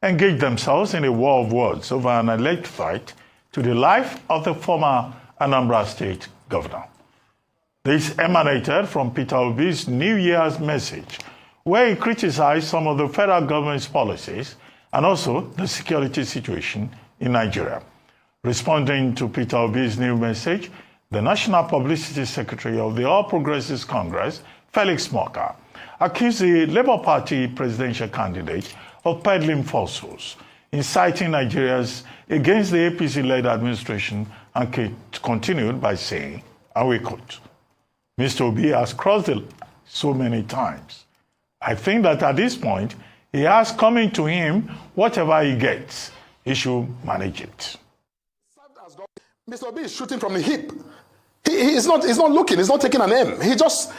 engaged themselves in a war of words over an alleged threat to the life of the former Anambra State governor. This emanated from Peter Obi's New Year's message, where he criticized some of the federal government's policies and also the security situation in Nigeria. Responding to Peter Obi's new message, the National Publicity Secretary of the All Progressives Congress, Felix Morka, accused the Labour Party presidential candidate of peddling falsehoods, inciting Nigerians against the APC-led administration, and continued by saying, and we quote, "Mr. Obi has crossed the line so many times. I think that at this point, he has coming to him whatever he gets. He should manage it." Mr. Obi is shooting from the hip. He's not looking, he's not taking an aim. He just,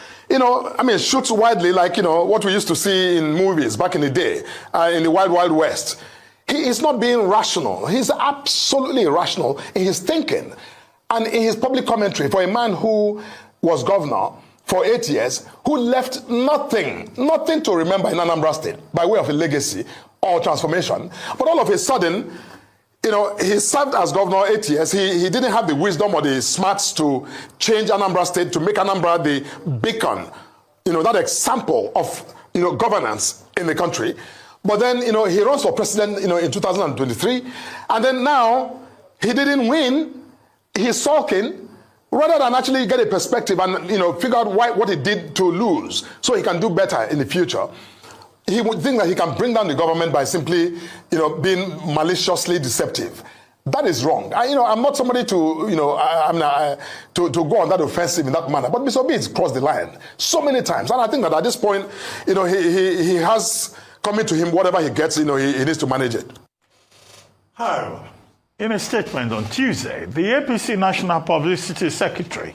shoots widely like, what we used to see in movies back in the day, in the Wild Wild West. He is not being rational. He's absolutely irrational in his thinking and in his public commentary for a man who was governor for 8 years, who left nothing to remember in Anambra State by way of a legacy or transformation. But all of a sudden, he served as governor 8 years. He didn't have the wisdom or the smarts to change Anambra State, to make Anambra the beacon, that example of, governance in the country. But then, he runs for president, in 2023. And then now, he didn't win. He's sulking. Rather than actually get a perspective and, figure out what he did to lose so he can do better in the future. He would think that he can bring down the government by simply, being maliciously deceptive. That is wrong. I'm not somebody to, to go on that offensive in that manner. But Mr. Obi has crossed the line so many times. And I think that at this point, he has coming to him whatever he gets, he needs to manage it. However, in a statement on Tuesday, the APC National Publicity Secretary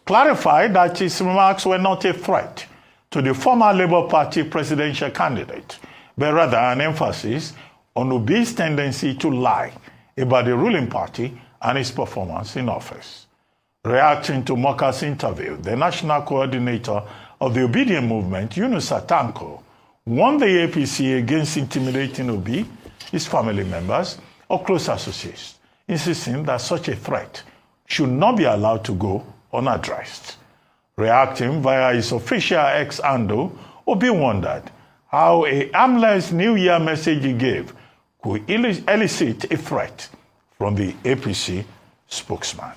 clarified that his remarks were not a threat to the former Labour Party presidential candidate, but rather an emphasis on Obi's tendency to lie about the ruling party and its performance in office. Reacting to Morka's interview, the national coordinator of the Obedient Movement, Yunus Atanko, warned the APC against intimidating Obi, his family members, or close associates, insisting that such a threat should not be allowed to go unaddressed. Reacting via his official X handle, Obi wondered how a harmless New Year message he gave could elicit a threat from the APC spokesman.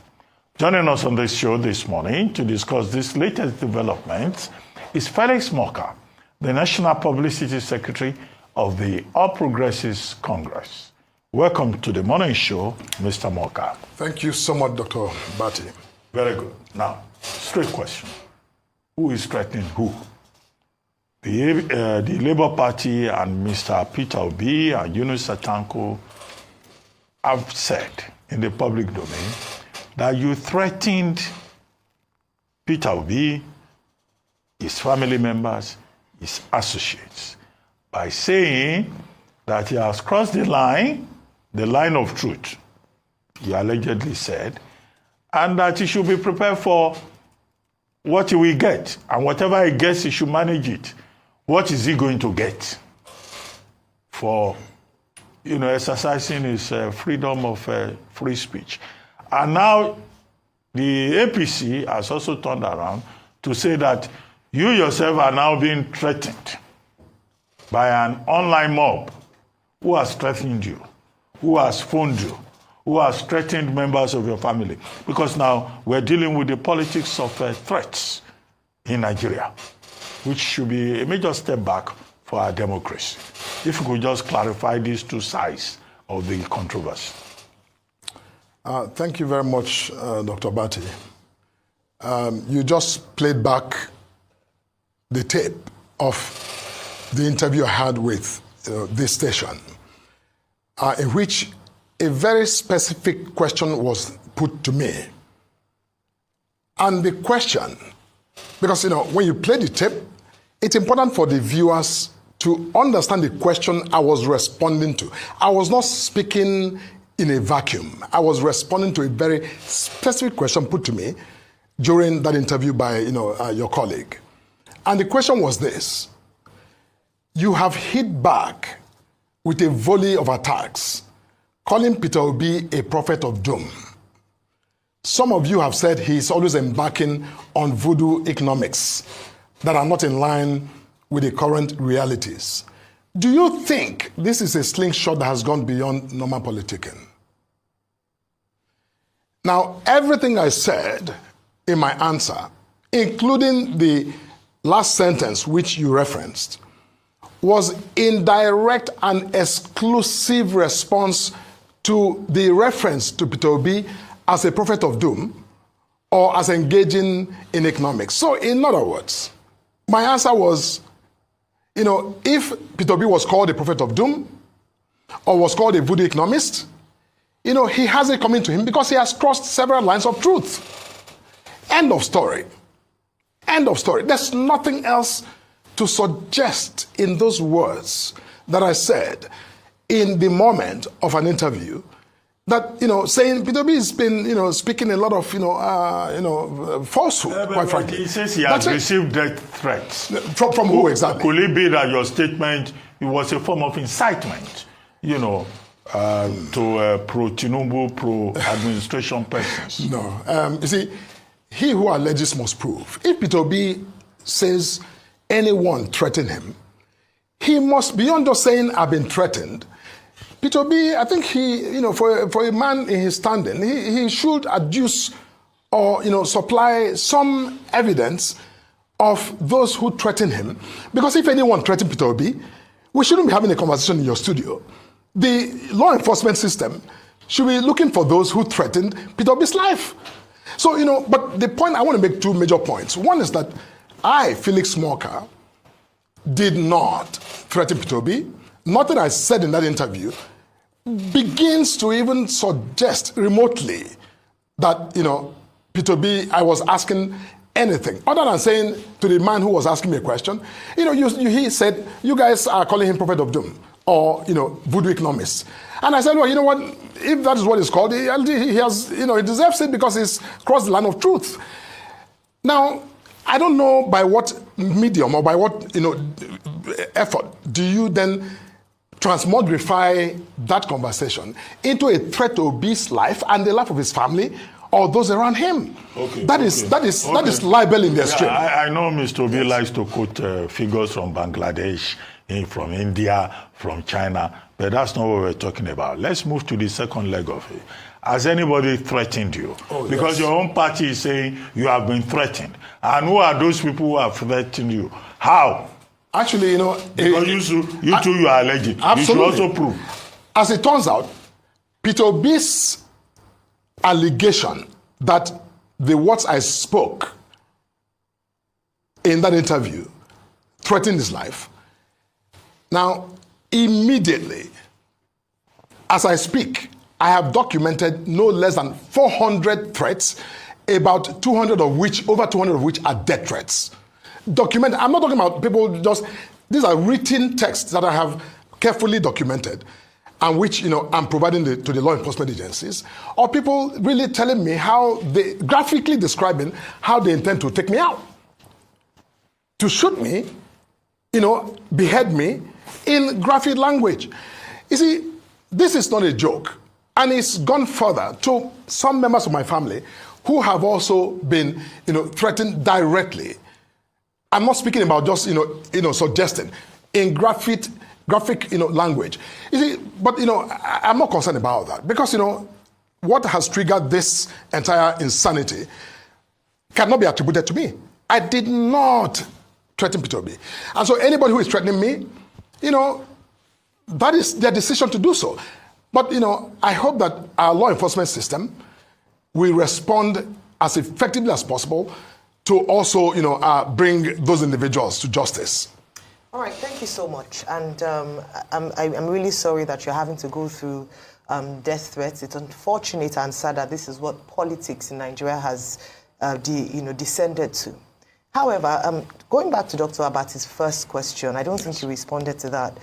Joining us on this show this morning to discuss this latest developments is Felix Morka, the National Publicity Secretary of the All Progressives Congress. Welcome to the morning show, Mr. Morka. Thank you so much, Dr. Bati. Very good. Now, straight question. Who is threatening who? The Labour Party and Mr. Peter Obi and Yunus Atanko have said in the public domain that you threatened Peter Obi, his family members, his associates, by saying that he has crossed the line of truth, he allegedly said, and that he should be prepared for what he will get. And whatever he gets, he should manage it. What is he going to get for, exercising his freedom of free speech? And now the APC has also turned around to say that you yourself are now being threatened by an online mob who has threatened you, who has phoned you, who has threatened members of your family. Because now we're dealing with the politics of threats in Nigeria, which should be a major step back for our democracy. If we could just clarify these two sides of the controversy. Thank you very much, Dr. Bati. You just played back the tape of the interview I had with this station, in which a very specific question was put to me. And the question, because when you play the tape, it's important for the viewers to understand the question I was responding to. I was not speaking in a vacuum. I was responding to a very specific question put to me during that interview by your colleague. And the question was this: you have hit back with a volley of attacks, calling Peter Obi a prophet of doom. Some of you have said he's always embarking on voodoo economics that are not in line with the current realities. Do you think this is a slingshot that has gone beyond normal politicking? Now, everything I said in my answer, including the last sentence which you referenced, was in direct and exclusive response to the reference to Peter Obi as a prophet of doom or as engaging in economics. So, in other words, my answer was, if Peter Obi was called a prophet of doom or was called a voodoo economist, he has it coming to him because he has crossed several lines of truth. End of story. End of story. There's nothing else to suggest in those words that I said in the moment of an interview that, saying Peter Obi has been, speaking a lot of, falsehood, quite frankly. He says he has received death threats. From who exactly? Could it be that your statement was a form of incitement, to pro-Tinubu, pro-administration persons? No. You see, he who alleges must prove. If Peter Obi says anyone threatened him, he must, beyond just saying, I've been threatened, Peter Obi, I think he, for a man in his standing, he should adduce or, supply some evidence of those who threaten him. Because if anyone threatened Peter Obi, we shouldn't be having a conversation in your studio. The law enforcement system should be looking for those who threatened Peter Obi's life. So, but the point, I want to make two major points. One is that I, Felix Morka, did not threaten Peter Obi. Nothing I said in that interview begins to even suggest remotely that, Peter Obi, I was asking anything other than saying to the man who was asking me a question, he said, you guys are calling him prophet of doom or, voodoo economists. And I said, well, you know what, if that is what it's called, he has, he deserves it because he's crossed the line of truth. Now, I don't know by what medium or by what, effort do you then transmogrify that conversation into a threat to Obi's life and the life of his family or those around him. That is libel in the extreme. I know Mr. Obi likes to quote figures from Bangladesh, from India, from China, but that's not what we're talking about. Let's move to the second leg of it. Has anybody threatened you? Because your own party is saying you have been threatened. And who are those people who have threatened you? How? Actually, because you are alleged. Absolutely. You should also prove. As it turns out, Peter Obi's allegation that the words I spoke in that interview threatened his life. Now, immediately, as I speak, I have documented no less than 400 threats, about over 200 of which are death threats. Documented. I'm not talking about people these are written texts that I have carefully documented and which, I'm providing to the law enforcement agencies, or people really telling me graphically describing how they intend to take me out, to shoot me, behead me in graphic language. You see, this is not a joke. And it's gone further to some members of my family who have also been, threatened directly. I'm not speaking about just, suggesting in graphic, language. You see, but, I'm not concerned about that because, what has triggered this entire insanity cannot be attributed to me. I did not threaten Peter Obi. And so anybody who is threatening me, that is their decision to do so. But, I hope that our law enforcement system will respond as effectively as possible to also, bring those individuals to justice. All right, thank you so much. And I'm really sorry that you're having to go through death threats. It's unfortunate and sad that this is what politics in Nigeria has, descended to. However, going back to Dr. Abati's first question, I don't think you responded to that.